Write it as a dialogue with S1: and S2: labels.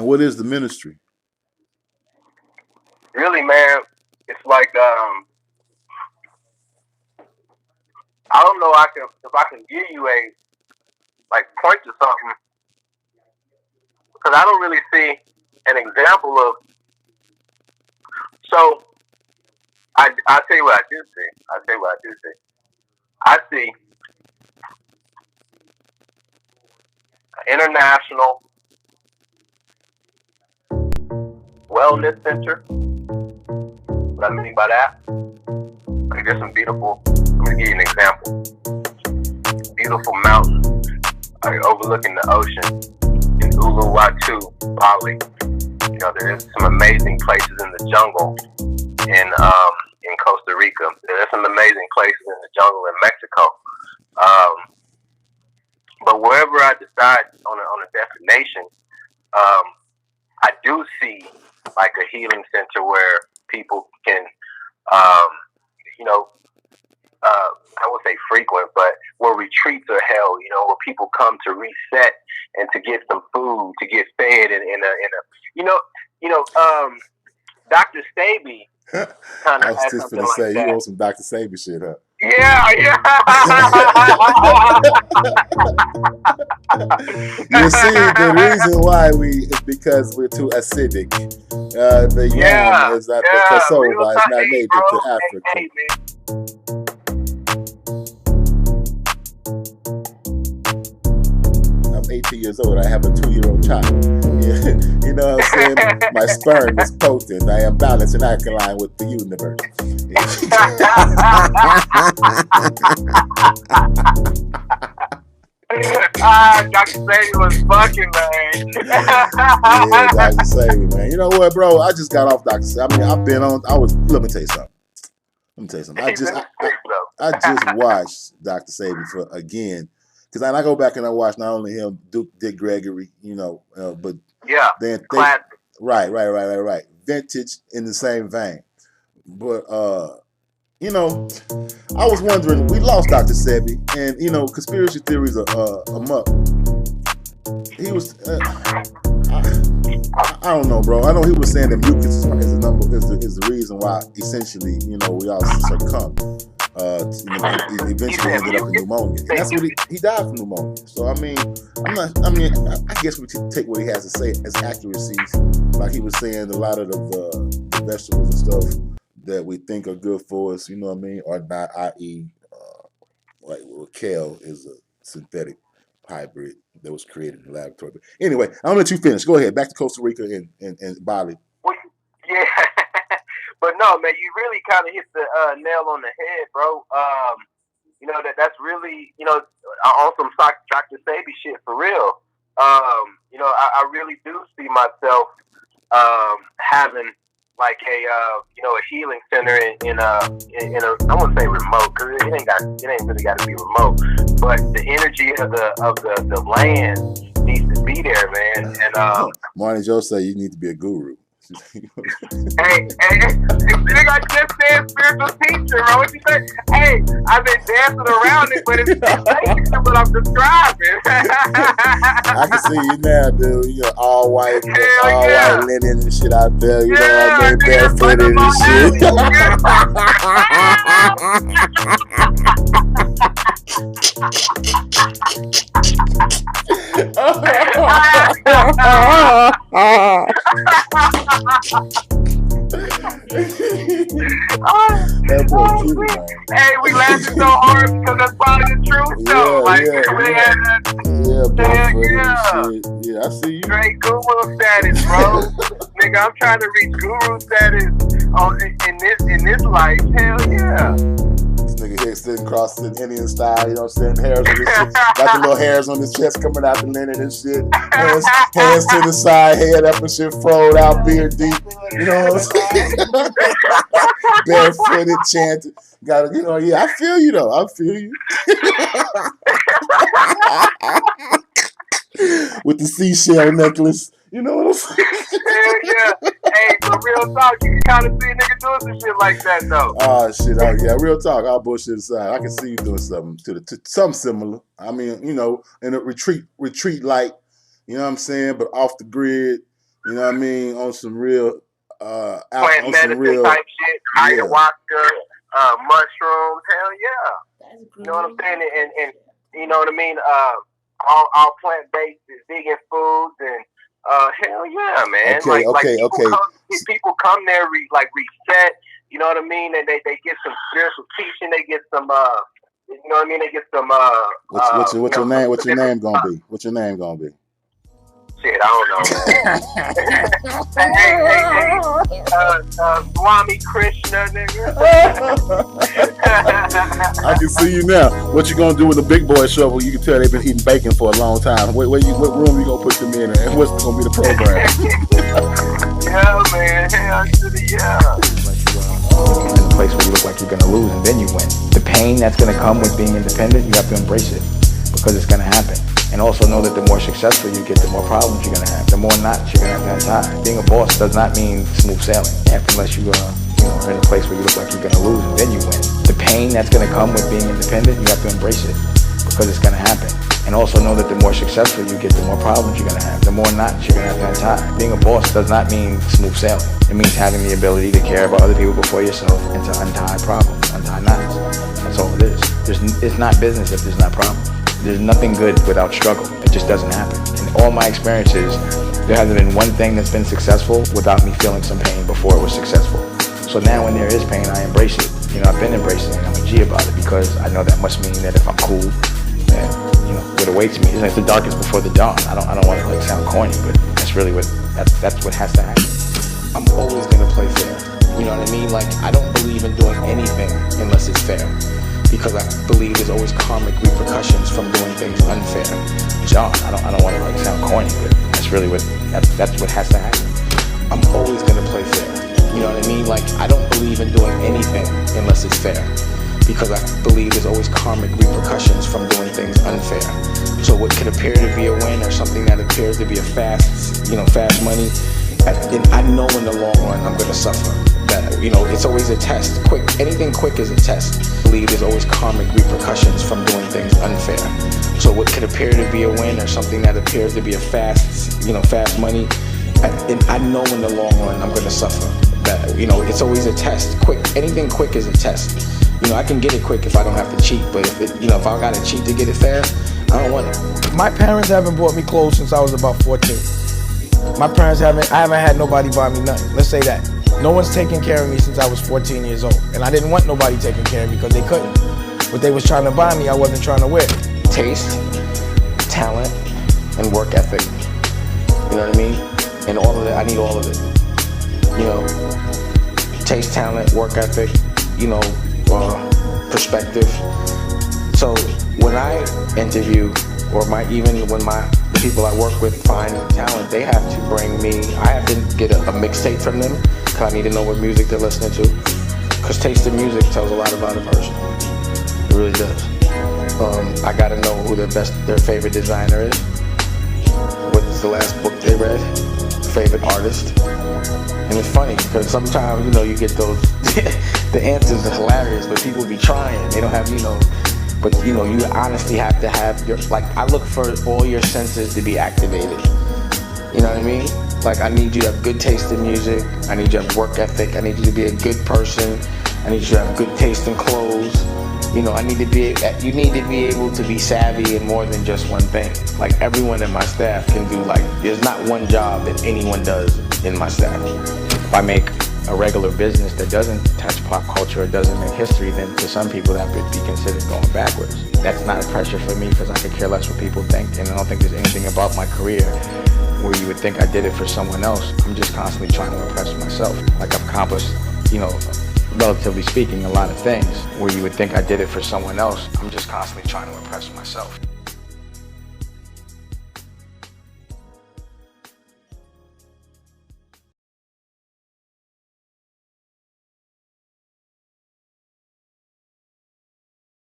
S1: And what is the ministry?
S2: Really, man, it's like I don't know if I can give you a point to something, because I don't really see an example of. So I'll tell you what I do see. I see an international wellness center. What I mean by that, like there's some beautiful. I'm gonna give you an example. Beautiful mountains overlooking the ocean in Uluwatu, Bali. You know, there's some amazing places in the jungle in Costa Rica. There's some amazing places in the jungle in Mexico. But wherever I decide on a destination, I do see like a healing center where people can, you know, I won't say frequent, but where retreats are held, you know, where people come to reset and to get some food, to get fed in a Dr. Staby kind of.
S1: I was just gonna say you want some Dr. Sabi shit, huh?
S2: Yeah.
S1: You see, the reason why is because we're too acidic. The yam is not the cassava, it's not native to Africa. I'm 18 years old. I have a 2-year-old child. You know what I'm saying? My sperm is potent. I am balanced and alkaline with the universe.
S2: Dr. Sadie was fucking, man.
S1: Yeah, Dr. Sadie, man. You know what, bro? I just got off Dr. Sadie. I mean, I've been on. Let me tell you something. I just watched Dr. Sadie for again. Because I go back and I watch not only him, Dick Gregory, you know, but then right. Vintage in the same vein. But you know, I was wondering, we lost Dr. Sebi, and you know, conspiracy theories are muck. He was, I don't know, bro. I know he was saying that mucus is the reason why essentially, you know, we all succumb. Eventually ended up in pneumonia, and that's what he died from pneumonia. So I guess we should take what he has to say as accuracies. Like he was saying, a lot of the vegetables and stuff that we think are good for us, you know what I mean, are not. I.e., like kale is a synthetic hybrid that was created in the laboratory. But anyway, I'll let you finish. Go ahead. Back to Costa Rica and Bali.
S2: Well, yeah. But no, man, you really kind of hit the nail on the head, bro. You know, that's really, you know, on some Dr. Sabi shit for real. You know, I really do see myself having like a you know, a healing center in a I wouldn't say remote, because it ain't really got to be remote, but the energy of the land needs to be there, man. And
S1: Marty Joe say you need to be a guru.
S2: Hey, I just said spiritual teacher, bro. What you say? Hey, I've been dancing around it, but it's what I'm describing.
S1: I can see you now, dude. You know, all white linen and shit out there. You know what I mean? Barefooted and shit.
S2: Hey, we laughing so hard because that's probably the truth, though.
S1: I see you.
S2: Straight guru status, bro. Nigga, I'm trying to reach guru status in this life. Hell yeah.
S1: This nigga here sitting crossed in Indian style, you know what I'm saying? Hairs on his shit. Got the little hairs on his chest coming out the linen and shit. Hands to the side, head up and shit, froed out, beard deep. You know what I'm saying? Barefooted, chanting. Got it, you know, yeah, I feel you though. I feel you. With the seashell necklace. You know what I'm saying?
S2: Yeah. Hey, but real talk, you can kind of see a nigga doing some shit like that, though.
S1: Oh, shit. Yeah, real talk. All bullshit aside. I can see you doing something to something similar. I mean, you know, in a retreat like, you know what I'm saying? But off the grid, You know what I mean? On some real
S2: plant medicine type shit, ayahuasca, mushrooms. Hell yeah. You know what I'm saying? And you know what I mean? All plant based vegan foods and hell yeah, man. People come there reset. You know what I mean? And they get some spiritual teaching. They get some you know what I mean? They get some
S1: what's your name? What's your name gonna be? What's your name gonna be?
S2: Shit, I don't know. Swami Krishna, nigga.
S1: I can see you now. What you gonna do with the big boy shovel? You can tell they've been eating bacon for a long time. What room you gonna put them in, and what's gonna be the program?
S2: Yeah, man. Hell to the
S3: in a place where you look like you're gonna lose, and then you win. The pain that's gonna come with being independent, you have to embrace it because it's gonna happen. And also know that the more successful you get, the more problems you're gonna have. The more knots you're gonna have to untie. Being a boss does not mean smooth sailing. Unless you are in a place where you look like you're gonna lose, and then you win. The pain that's gonna come with being independent, you have to embrace it because it's gonna happen. And also know that the more successful you get, the more problems you're gonna have. The more knots you're gonna have to untie. Being a boss does not mean smooth sailing. It means having the ability to care about other people before yourself and to untie problems, untie knots. That's all it is. It's not business if there's not problems. There's nothing good without struggle. It just doesn't happen. In all my experiences, there hasn't been one thing that's been successful without me feeling some pain before it was successful. So now when there is pain, I embrace it. I've been embracing it. I'm a G about it because I know that must mean that if I'm cool, then what awaits me is like the darkest before the dawn. I don't want to sound corny, but that's really that's what has to happen. I'm always gonna play fair. You know what I mean? Like I don't believe in doing anything unless it's fair. Because I believe there's always karmic repercussions from doing things unfair. John, I don't want to sound corny, but that's really that's what has to happen. I'm always gonna play fair. You know what I mean? Like I don't believe in doing anything unless it's fair. Because I believe there's always karmic repercussions from doing things unfair. So what could appear to be a win or something that appears to be a fast money, I know in the long run I'm gonna suffer. That it's always a test. Anything quick is a test. I believe there's always karmic repercussions from doing things unfair. So what could appear to be a win or something that appears to be a fast money, I know in the long run I'm gonna suffer. That it's always a test. Anything quick is a test. I can get it quick if I don't have to cheat, but if I gotta cheat to get it fast, I don't want it.
S4: My parents haven't bought me clothes since I was about 14. I haven't had nobody buy me nothing. Let's say that. No one's taken care of me since I was 14 years old. And I didn't want nobody taking care of me because they couldn't. What they was trying to buy me, I wasn't trying to wear.
S3: Taste, talent, and work ethic. You know what I mean? And all of it, I need all of it. Taste, talent, work ethic, perspective. So when I interview, or when the people I work with find talent, they have to bring me, I have to get a mixtape from them, because I need to know what music they're listening to. Because taste in music tells a lot about a person. It really does. I gotta know who their favorite designer is. What's the last book they read? Favorite artist. And it's funny, because sometimes, you get those, the answers are hilarious, but people be trying. They don't have, but you honestly have to have I look for all your senses to be activated. You know what I mean? Like I need you to have good taste in music. I need you to have work ethic. I need you to be a good person. I need you to have good taste in clothes. You need to be able to be savvy in more than just one thing. Like everyone in my staff can do there's not one job that anyone does in my staff. If I make a regular business that doesn't touch pop culture or doesn't make history, then to some people that would be considered going backwards. That's not a pressure for me because I could care less what people think, and I don't think there's anything about my career where you would think I did it for someone else. I'm just constantly trying to impress myself. I've accomplished, relatively speaking, a lot of things where you would think I did it for someone else. I'm just constantly trying to impress myself.